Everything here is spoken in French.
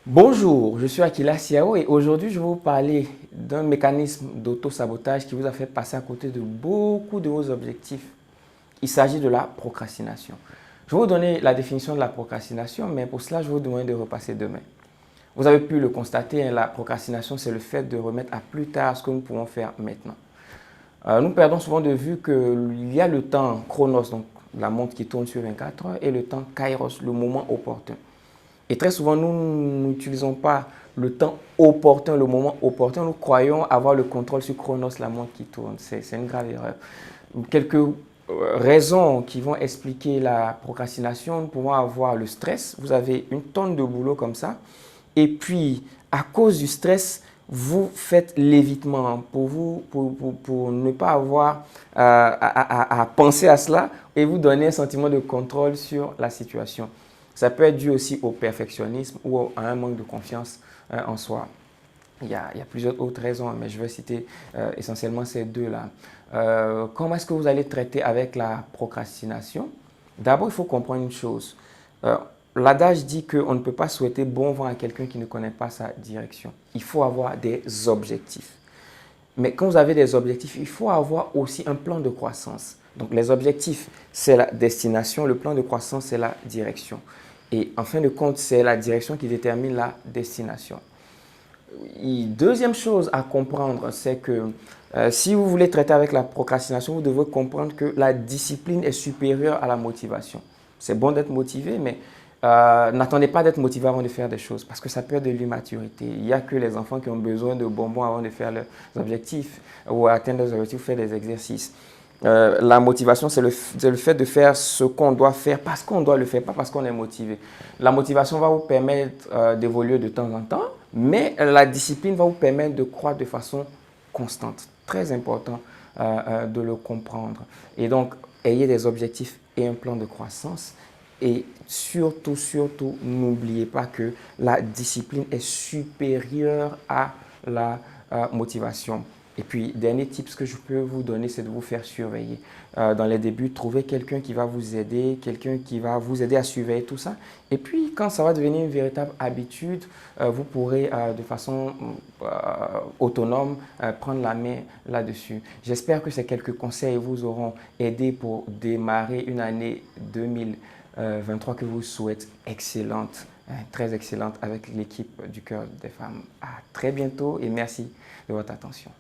Bonjour, je suis Akila Siao et aujourd'hui je vais vous parler d'un mécanisme d'auto-sabotage qui vous a fait passer à côté de beaucoup de vos objectifs. Il s'agit de la procrastination. Je vais vous donner la définition de la procrastination, mais pour cela je vais vous demander de repasser demain. Vous avez pu le constater, la procrastination c'est le fait de remettre à plus tard ce que nous pouvons faire maintenant. Nous perdons souvent de vue qu'il y a le temps chronos, donc la montre qui tourne sur 24 heures, et le temps kairos, le moment opportun. Et très souvent, nous n'utilisons pas le temps opportun, le moment opportun. Nous croyons avoir le contrôle sur Chronos, la montre qui tourne. C'est une grave erreur. Quelques raisons qui vont expliquer la procrastination. Nous pouvons avoir le stress. Vous avez une tonne de boulot comme ça. Et puis, à cause du stress, vous faites l'évitement pour ne pas avoir à penser à cela et vous donner un sentiment de contrôle sur la situation. Ça peut être dû aussi au perfectionnisme ou à un manque de confiance en soi. Il y a plusieurs autres raisons, mais je vais citer essentiellement ces deux-là. Comment est-ce que vous allez traiter avec la procrastination? D'abord, il faut comprendre une chose. Euh, L'adage dit qu'on ne peut pas souhaiter bon vent à quelqu'un qui ne connaît pas sa direction. Il faut avoir des objectifs. Mais quand vous avez des objectifs, il faut avoir aussi un plan de croissance. Donc les objectifs, c'est la destination, le plan de croissance, c'est la direction. Et en fin de compte, c'est la direction qui détermine la destination. Deuxième chose à comprendre, c'est que si vous voulez traiter avec la procrastination, vous devez comprendre que la discipline est supérieure à la motivation. C'est bon d'être motivé, mais n'attendez pas d'être motivé avant de faire des choses parce que ça peut être de l'immaturité. Il n'y a que les enfants qui ont besoin de bonbons avant de faire leurs objectifs ou atteindre leurs objectifs ou faire des exercices. La motivation, c'est le fait de faire ce qu'on doit faire parce qu'on doit le faire, pas parce qu'on est motivé. La motivation va vous permettre d'évoluer de temps en temps, mais la discipline va vous permettre de croître de façon constante. Très important de le comprendre. Et donc, ayez des objectifs et un plan de croissance. Et surtout, surtout, n'oubliez pas que la discipline est supérieure à la motivation. Et puis, dernier tips que je peux vous donner, c'est de vous faire surveiller. Dans les débuts, trouvez quelqu'un qui va vous aider, quelqu'un qui va vous aider à surveiller tout ça. Et puis, quand ça va devenir une véritable habitude, vous pourrez de façon autonome prendre la main là-dessus. J'espère que ces quelques conseils vous auront aidé pour démarrer une année 2023 que vous souhaite excellente, très excellente avec l'équipe du Cœur des Femmes. À très bientôt et merci de votre attention.